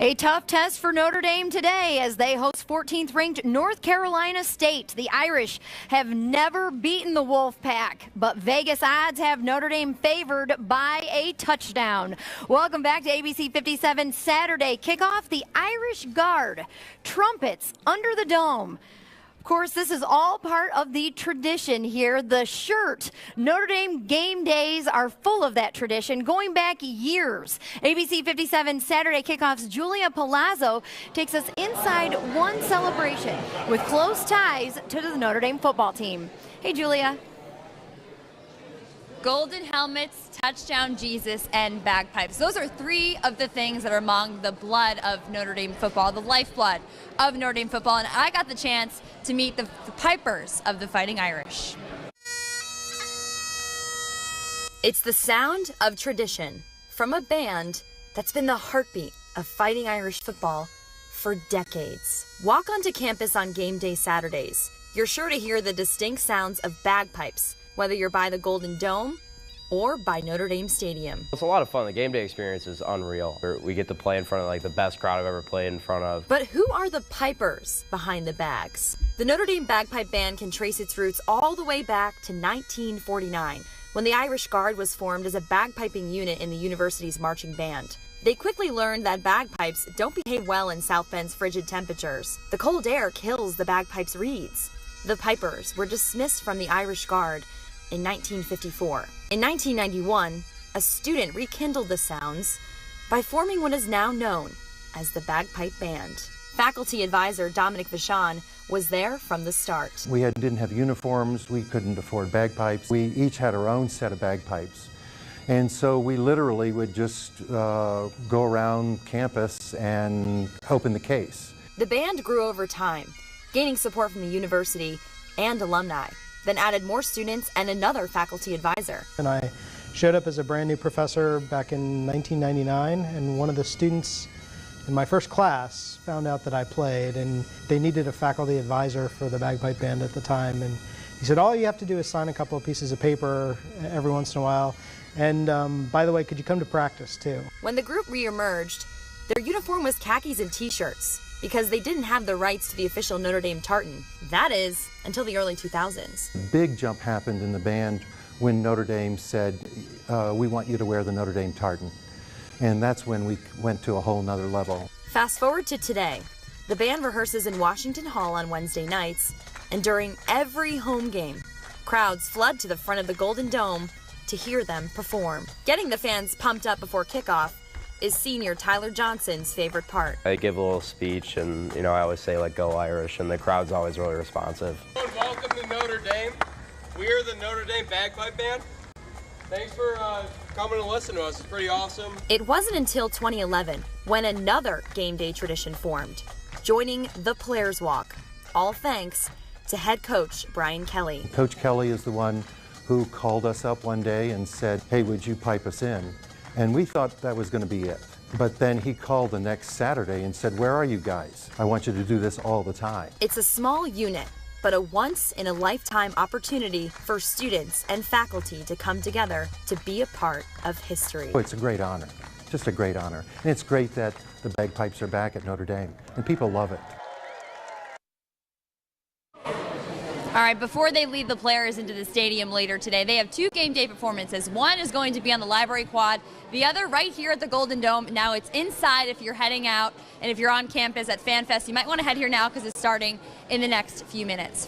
A tough test for Notre Dame today as they host 14th ranked North Carolina State. The Irish have never beaten the Wolfpack, but Vegas odds have Notre Dame favored by a touchdown. Welcome back to ABC57 Saturday Kickoff. The Irish Guard trumpets under the dome. Of course, this is all part of the tradition here. The shirt, Notre Dame game days are full of that tradition, going back years. ABC 57 Saturday Kickoff's Julia Palazzo takes us inside one celebration with close ties to the Notre Dame football team. Hey, Julia. Golden helmets, touchdown Jesus, and bagpipes. Those are three of the things that are among the blood of Notre Dame football, the lifeblood of Notre Dame football. And I got the chance to meet the pipers of the Fighting Irish. It's the sound of tradition from a band that's been the heartbeat of Fighting Irish football for decades. Walk onto campus on game day Saturdays. You're sure to hear the distinct sounds of bagpipes, whether you're by the Golden Dome or by Notre Dame Stadium. It's a lot of fun. The game day experience is unreal. We get to play in front of like the best crowd I've ever played in front of. But who are the pipers behind the bags? The Notre Dame Bagpipe Band can trace its roots all the way back to 1949, when the Irish Guard was formed as a bagpiping unit in the university's marching band. They quickly learned that bagpipes don't behave well in South Bend's frigid temperatures. The cold air kills the bagpipes' reeds. The pipers were dismissed from the Irish Guard in 1954. In 1991, a student rekindled the sounds by forming what is now known as the Bagpipe Band. Faculty advisor Dominic Vachon was there from the start. We didn't have uniforms, we couldn't afford bagpipes. We each had our own set of bagpipes. And so we literally would just go around campus and open the case. The band grew over time, gaining support from the university and alumni, then added more students and another faculty advisor. And I showed up as a brand new professor back in 1999, and one of the students in my first class found out that I played, and they needed a faculty advisor for the bagpipe band at the time. And he said, all you have to do is sign a couple of pieces of paper every once in a while. And by the way, could you come to practice too? When the group re-emerged, their uniform was khakis and t-shirts, because they didn't have the rights to the official Notre Dame tartan. That is, until the early 2000s. A big jump happened in the band when Notre Dame said, we want you to wear the Notre Dame tartan. And that's when we went to a whole nother level. Fast forward to today. The band rehearses in Washington Hall on Wednesday nights, and during every home game, crowds flood to the front of the Golden Dome to hear them perform. Getting the fans pumped up before kickoff is senior Tyler Johnson's favorite part. I give a little speech and, I always say, like, go Irish, and the crowd's always really responsive. Welcome to Notre Dame. We are the Notre Dame Bagpipe Band. Thanks for coming to listen to us. It's pretty awesome. It wasn't until 2011 when another game day tradition formed, joining the Players Walk, all thanks to head coach Brian Kelly. Coach Kelly is the one who called us up one day and said, hey, would you pipe us in? And we thought that was going to be it. But then he called the next Saturday and said, where are you guys? I want you to do this all the time. It's a small unit, but a once-in-a-lifetime opportunity for students and faculty to come together to be a part of history. Oh, it's a great honor, just a great honor. And it's great that the bagpipes are back at Notre Dame, and people love it. All right, before they lead the players into the stadium later today, they have two game day performances. One is going to be on the Library Quad, the other right here at the Golden Dome. Now it's inside if you're heading out, and if you're on campus at FanFest, you might want to head here now because it's starting in the next few minutes.